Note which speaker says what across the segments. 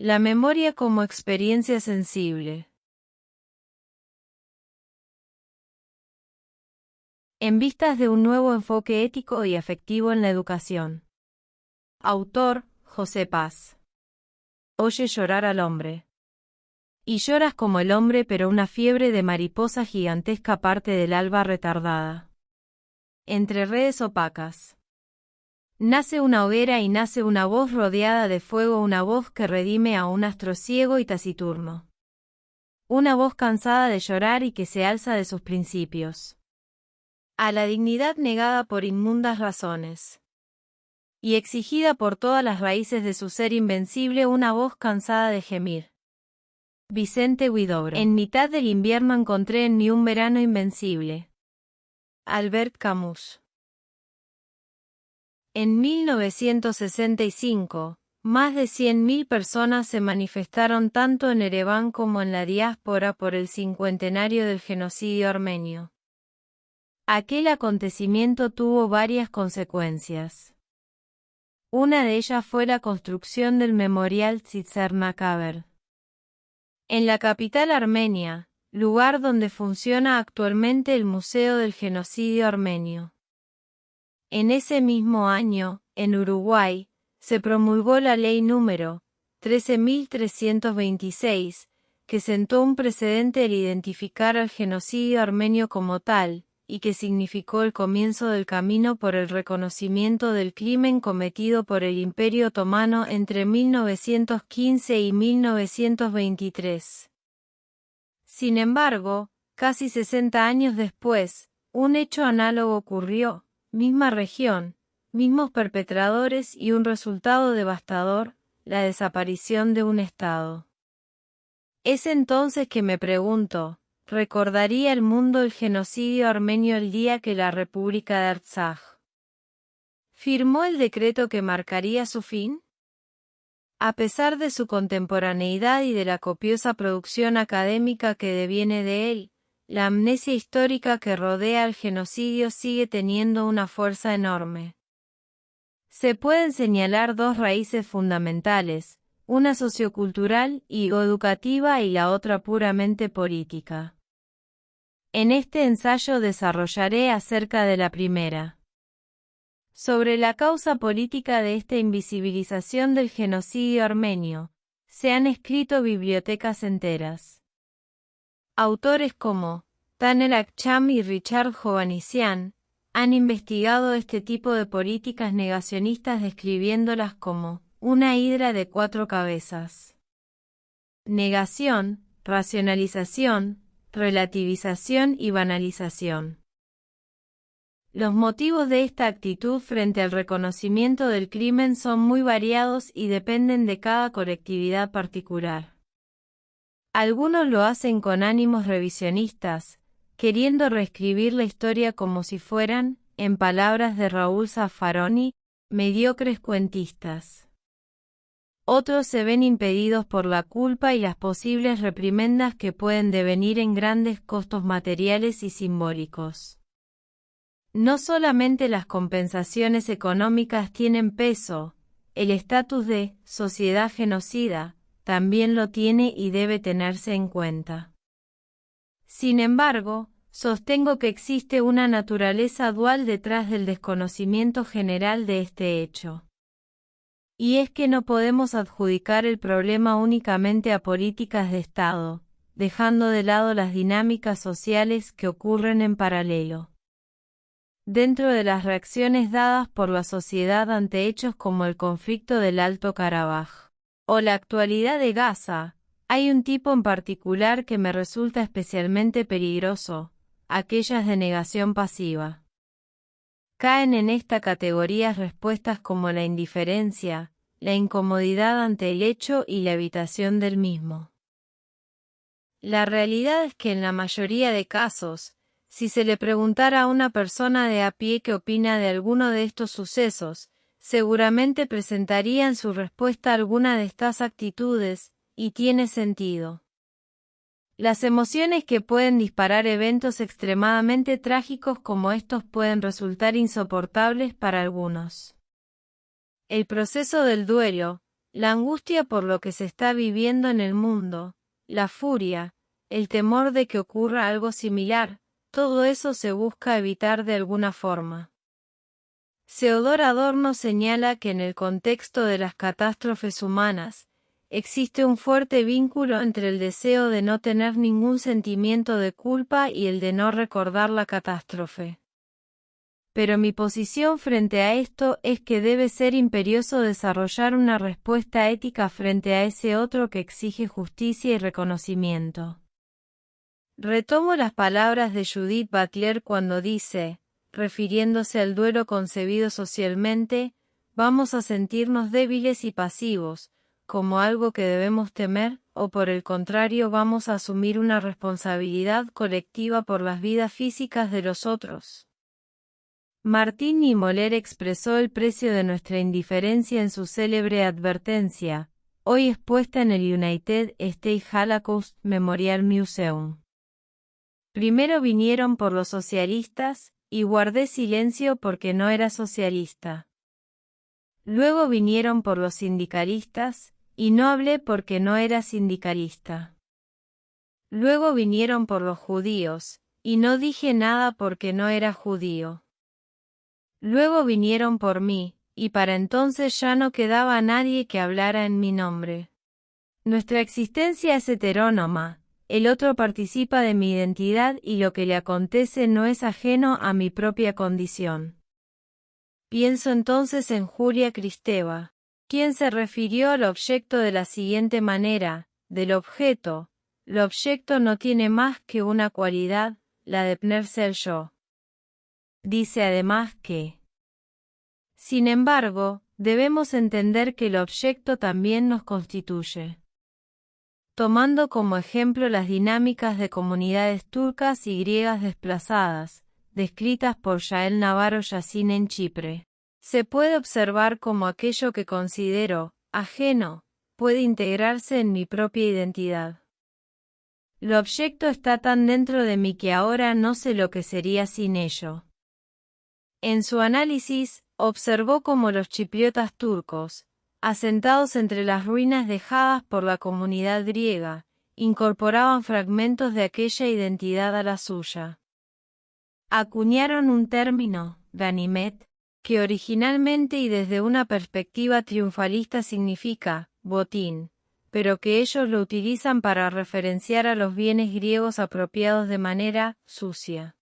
Speaker 1: La memoria como experiencia sensible. En vistas de un nuevo enfoque ético y afectivo en la educación. Autor, José Paz. Oye llorar al hombre. Y lloras como el hombre, pero una fiebre de mariposa gigantesca parte del alba retardada. Entre redes opacas. Nace una hoguera y nace una voz rodeada de fuego, una voz que redime a un astro ciego y taciturno. Una voz cansada de llorar y que se alza de sus principios. A la dignidad negada por inmundas razones. Y exigida por todas las raíces de su ser invencible, una voz cansada de gemir. Vicente Huidobro. En mitad del invierno encontré en mí un verano invencible. Albert Camus. En 1965, más de 100.000 personas se manifestaron tanto en Ereván como en la diáspora por el cincuentenario del genocidio armenio. Aquel acontecimiento tuvo varias consecuencias. Una de ellas fue la construcción del memorial Tzitzer-Nakaber. En la capital armenia, lugar donde funciona actualmente el Museo del Genocidio Armenio. En ese mismo año, en Uruguay, se promulgó la ley número 13.326, que sentó un precedente al identificar al genocidio armenio como tal, y que significó el comienzo del camino por el reconocimiento del crimen cometido por el Imperio Otomano entre 1915 y 1923. Sin embargo, casi 60 años después, un hecho análogo ocurrió. Misma región, mismos perpetradores y un resultado devastador, la desaparición de un Estado. Es entonces que me pregunto, ¿recordaría el mundo el genocidio armenio el día que la República de Artsaj firmó el decreto que marcaría su fin? A pesar de su contemporaneidad y de la copiosa producción académica que deviene de él, la amnesia histórica que rodea al genocidio sigue teniendo una fuerza enorme. Se pueden señalar dos raíces fundamentales, una sociocultural y o educativa y la otra puramente política. En este ensayo desarrollaré acerca de la primera. Sobre la causa política de esta invisibilización del genocidio armenio, se han escrito bibliotecas enteras. Autores como Taner Akçam y Richard Hovhannisyan han investigado este tipo de políticas negacionistas describiéndolas como una hidra de 4 cabezas. Negación, racionalización, relativización y banalización. Los motivos de esta actitud frente al reconocimiento del crimen son muy variados y dependen de cada colectividad particular. Algunos lo hacen con ánimos revisionistas, queriendo reescribir la historia como si fueran, en palabras de Raúl Zaffaroni, mediocres cuentistas. Otros se ven impedidos por la culpa y las posibles reprimendas que pueden devenir en grandes costos materiales y simbólicos. No solamente las compensaciones económicas tienen peso, el estatus de sociedad genocida también lo tiene y debe tenerse en cuenta. Sin embargo, sostengo que existe una naturaleza dual detrás del desconocimiento general de este hecho. Y es que no podemos adjudicar el problema únicamente a políticas de Estado, dejando de lado las dinámicas sociales que ocurren en paralelo. Dentro de las reacciones dadas por la sociedad ante hechos como el conflicto del Alto Karabaj o la actualidad de Gaza, hay un tipo en particular que me resulta especialmente peligroso, aquellas de negación pasiva. Caen en esta categoría respuestas como la indiferencia, la incomodidad ante el hecho y la evitación del mismo. La realidad es que en la mayoría de casos, si se le preguntara a una persona de a pie qué opina de alguno de estos sucesos, seguramente presentaría en su respuesta alguna de estas actitudes, y tiene sentido. Las emociones que pueden disparar eventos extremadamente trágicos como estos pueden resultar insoportables para algunos. El proceso del duelo, la angustia por lo que se está viviendo en el mundo, la furia, el temor de que ocurra algo similar, todo eso se busca evitar de alguna forma. Theodor Adorno señala que en el contexto de las catástrofes humanas, existe un fuerte vínculo entre el deseo de no tener ningún sentimiento de culpa y el de no recordar la catástrofe. Pero mi posición frente a esto es que debe ser imperioso desarrollar una respuesta ética frente a ese otro que exige justicia y reconocimiento. Retomo las palabras de Judith Butler cuando dice, refiriéndose al duelo concebido socialmente, vamos a sentirnos débiles y pasivos, como algo que debemos temer, o por el contrario vamos a asumir una responsabilidad colectiva por las vidas físicas de los otros. Martin Niemöller expresó el precio de nuestra indiferencia en su célebre advertencia, hoy expuesta en el United States Holocaust Memorial Museum. Primero vinieron por los socialistas, y guardé silencio porque no era socialista. Luego vinieron por los sindicalistas, y no hablé porque no era sindicalista. Luego vinieron por los judíos, y no dije nada porque no era judío. Luego vinieron por mí, y para entonces ya no quedaba nadie que hablara en mi nombre. Nuestra existencia es heterónoma, el otro participa de mi identidad y lo que le acontece no es ajeno a mi propia condición. Pienso entonces en Julia Kristeva, quien se refirió al objeto de la siguiente manera, del objeto, el objeto no tiene más que una cualidad, la de ponerse el yo. Dice además que, sin embargo, debemos entender que el objeto también nos constituye. Tomando como ejemplo las dinámicas de comunidades turcas y griegas desplazadas, descritas por Yael Navarro Yassin en Chipre, se puede observar cómo aquello que considero ajeno puede integrarse en mi propia identidad. El objeto está tan dentro de mí que ahora no sé lo que sería sin ello. En su análisis, observó cómo los chipriotas turcos, asentados entre las ruinas dejadas por la comunidad griega, incorporaban fragmentos de aquella identidad a la suya. Acuñaron un término, ganimet, que originalmente y desde una perspectiva triunfalista significa botín, pero que ellos lo utilizan para referenciar a los bienes griegos apropiados de manera sucia.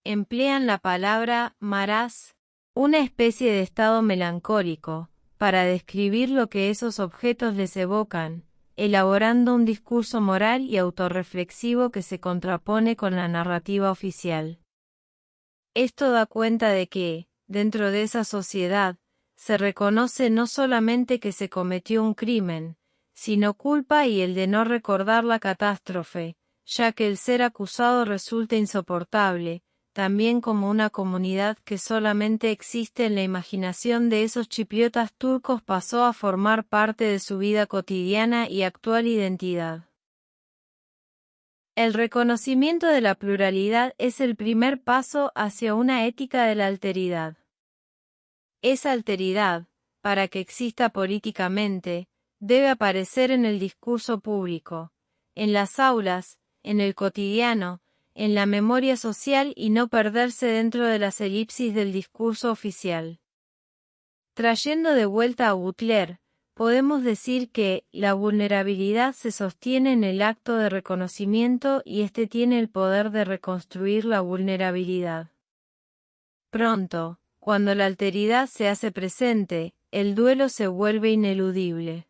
Speaker 1: Emplean la palabra marás, una especie de estado melancólico, para describir lo que esos objetos les evocan, elaborando un discurso moral y autorreflexivo que se contrapone con la narrativa oficial. Esto da cuenta de que, dentro de esa sociedad, se reconoce no solamente que se cometió un crimen, sino culpa y el de no recordar la catástrofe, ya que el ser acusado resulta insoportable, también como una comunidad que solamente existe en la imaginación de esos chipriotas turcos pasó a formar parte de su vida cotidiana y actual identidad. El reconocimiento de la pluralidad es el primer paso hacia una ética de la alteridad. Esa alteridad, para que exista políticamente, debe aparecer en el discurso público, en las aulas, en el cotidiano, en la memoria social y no perderse dentro de las elipsis del discurso oficial. Trayendo de vuelta a Butler, podemos decir que la vulnerabilidad se sostiene en el acto de reconocimiento y éste tiene el poder de reconstruir la vulnerabilidad. Pronto, cuando la alteridad se hace presente, el duelo se vuelve ineludible.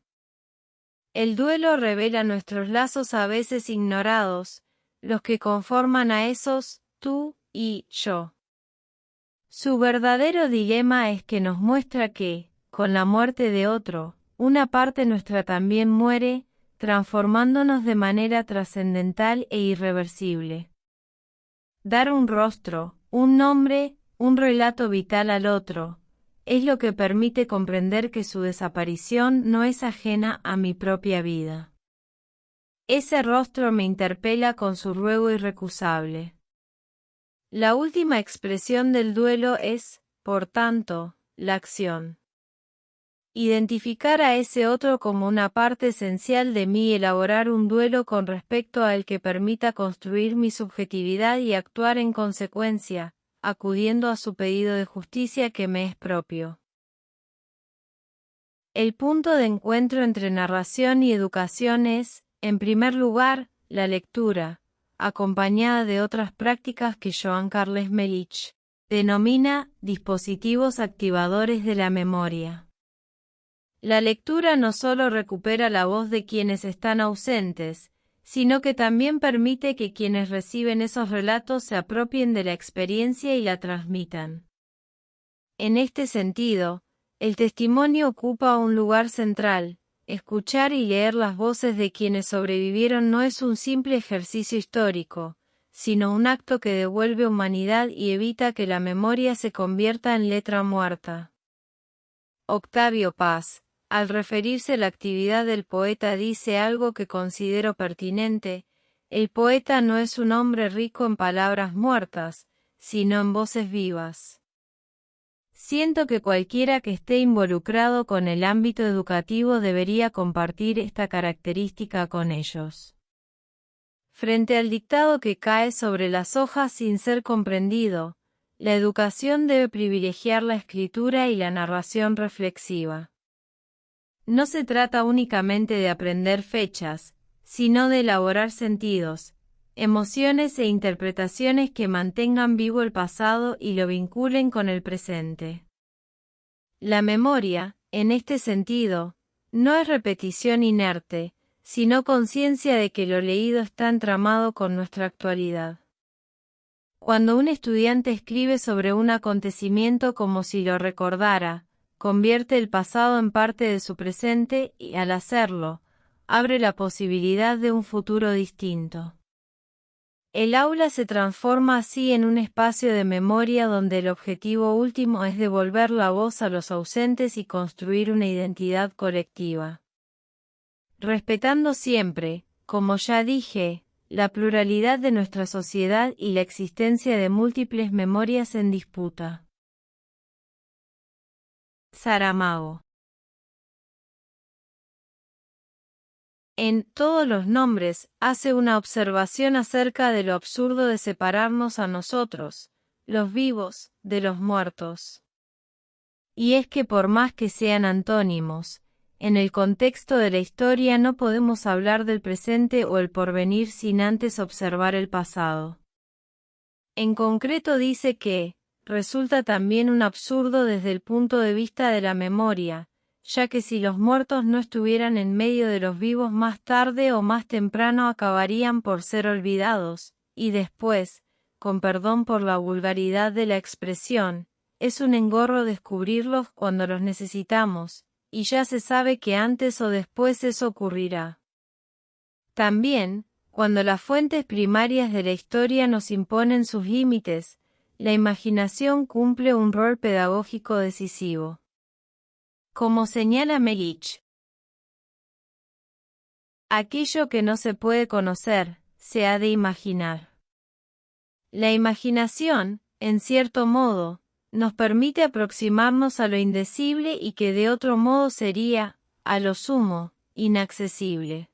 Speaker 1: El duelo revela nuestros lazos a veces ignorados, los que conforman a esos tú y yo. Su verdadero dilema es que nos muestra que, con la muerte de otro, una parte nuestra también muere, transformándonos de manera trascendental e irreversible. Dar un rostro, un nombre, un relato vital al otro, es lo que permite comprender que su desaparición no es ajena a mi propia vida. Ese rostro me interpela con su ruego irrecusable. La última expresión del duelo es, por tanto, la acción. Identificar a ese otro como una parte esencial de mí y elaborar un duelo con respecto al que permita construir mi subjetividad y actuar en consecuencia, acudiendo a su pedido de justicia que me es propio. El punto de encuentro entre narración y educación es, en primer lugar, la lectura, acompañada de otras prácticas que Joan Carles Melich denomina dispositivos activadores de la memoria. La lectura no solo recupera la voz de quienes están ausentes, sino que también permite que quienes reciben esos relatos se apropien de la experiencia y la transmitan. En este sentido, el testimonio ocupa un lugar central. Escuchar y leer las voces de quienes sobrevivieron no es un simple ejercicio histórico, sino un acto que devuelve humanidad y evita que la memoria se convierta en letra muerta. Octavio Paz, al referirse a la actividad del poeta, dice algo que considero pertinente: el poeta no es un hombre rico en palabras muertas, sino en voces vivas. Siento que cualquiera que esté involucrado con el ámbito educativo debería compartir esta característica con ellos. Frente al dictado que cae sobre las hojas sin ser comprendido, la educación debe privilegiar la escritura y la narración reflexiva. No se trata únicamente de aprender fechas, sino de elaborar sentidos, emociones e interpretaciones que mantengan vivo el pasado y lo vinculen con el presente. La memoria, en este sentido, no es repetición inerte, sino conciencia de que lo leído está entramado con nuestra actualidad. Cuando un estudiante escribe sobre un acontecimiento como si lo recordara, convierte el pasado en parte de su presente y, al hacerlo, abre la posibilidad de un futuro distinto. El aula se transforma así en un espacio de memoria donde el objetivo último es devolver la voz a los ausentes y construir una identidad colectiva. Respetando siempre, como ya dije, la pluralidad de nuestra sociedad y la existencia de múltiples memorias en disputa. Saramago. En Todos los nombres, hace una observación acerca de lo absurdo de separarnos a nosotros, los vivos, de los muertos. Y es que por más que sean antónimos, en el contexto de la historia no podemos hablar del presente o el porvenir sin antes observar el pasado. En concreto dice que, resulta también un absurdo desde el punto de vista de la memoria, ya que si los muertos no estuvieran en medio de los vivos más tarde o más temprano acabarían por ser olvidados, y después, con perdón por la vulgaridad de la expresión, es un engorro descubrirlos cuando los necesitamos, y ya se sabe que antes o después eso ocurrirá. También, cuando las fuentes primarias de la historia nos imponen sus límites, la imaginación cumple un rol pedagógico decisivo. Como señala Melich, aquello que no se puede conocer, se ha de imaginar. La imaginación, en cierto modo, nos permite aproximarnos a lo indecible y que de otro modo sería, a lo sumo, inaccesible.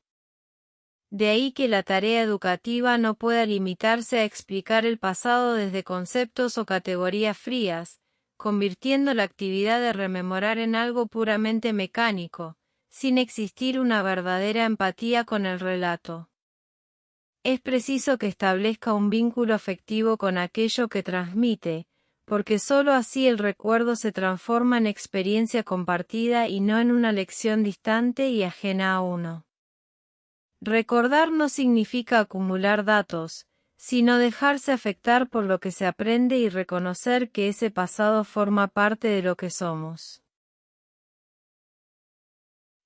Speaker 1: De ahí que la tarea educativa no pueda limitarse a explicar el pasado desde conceptos o categorías frías, convirtiendo la actividad de rememorar en algo puramente mecánico, sin existir una verdadera empatía con el relato. Es preciso que establezca un vínculo afectivo con aquello que transmite, porque sólo así el recuerdo se transforma en experiencia compartida y no en una lección distante y ajena a uno. Recordar no significa acumular datos, sino dejarse afectar por lo que se aprende y reconocer que ese pasado forma parte de lo que somos.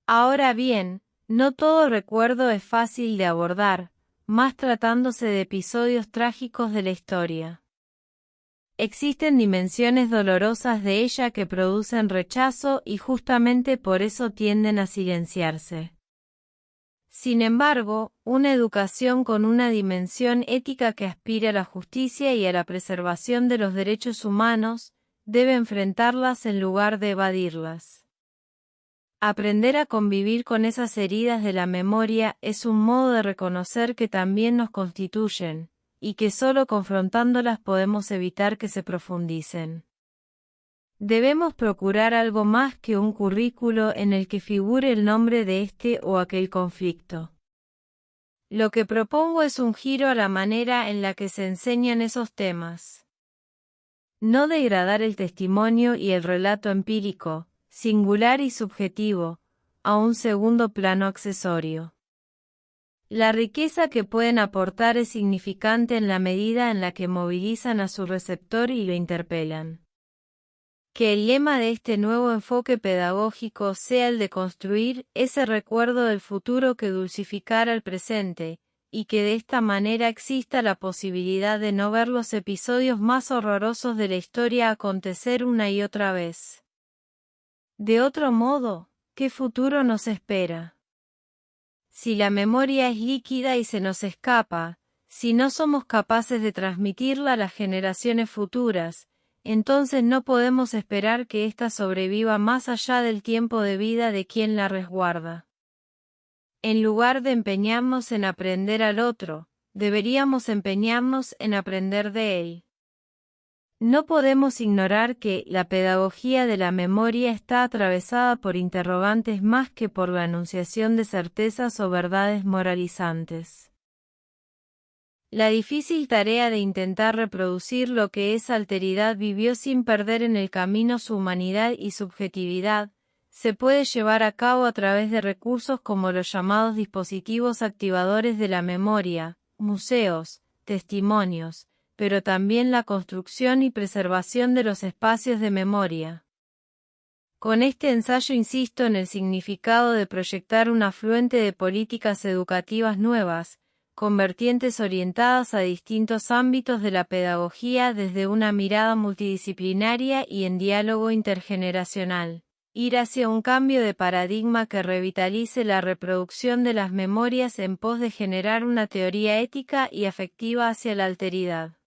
Speaker 1: Ahora bien, no todo recuerdo es fácil de abordar, más tratándose de episodios trágicos de la historia. Existen dimensiones dolorosas de ella que producen rechazo y justamente por eso tienden a silenciarse. Sin embargo, una educación con una dimensión ética que aspire a la justicia y a la preservación de los derechos humanos, debe enfrentarlas en lugar de evadirlas. Aprender a convivir con esas heridas de la memoria es un modo de reconocer que también nos constituyen, y que solo confrontándolas podemos evitar que se profundicen. Debemos procurar algo más que un currículo en el que figure el nombre de este o aquel conflicto. Lo que propongo es un giro a la manera en la que se enseñan esos temas. No degradar el testimonio y el relato empírico, singular y subjetivo, a un segundo plano accesorio. La riqueza que pueden aportar es significante en la medida en la que movilizan a su receptor y lo interpelan. Que el lema de este nuevo enfoque pedagógico sea el de construir ese recuerdo del futuro que dulcificara el presente, y que de esta manera exista la posibilidad de no ver los episodios más horrorosos de la historia acontecer una y otra vez. De otro modo, ¿qué futuro nos espera? Si la memoria es líquida y se nos escapa, si no somos capaces de transmitirla a las generaciones futuras, entonces no podemos esperar que ésta sobreviva más allá del tiempo de vida de quien la resguarda. En lugar de empeñarnos en aprender al otro, deberíamos empeñarnos en aprender de él. No podemos ignorar que la pedagogía de la memoria está atravesada por interrogantes más que por la enunciación de certezas o verdades moralizantes. La difícil tarea de intentar reproducir lo que esa alteridad vivió sin perder en el camino su humanidad y subjetividad, se puede llevar a cabo a través de recursos como los llamados dispositivos activadores de la memoria, museos, testimonios, pero también la construcción y preservación de los espacios de memoria. Con este ensayo insisto en el significado de proyectar un afluente de políticas educativas nuevas, con vertientes orientadas a distintos ámbitos de la pedagogía desde una mirada multidisciplinaria y en diálogo intergeneracional. Ir hacia un cambio de paradigma que revitalice la reproducción de las memorias en pos de generar una teoría ética y afectiva hacia la alteridad.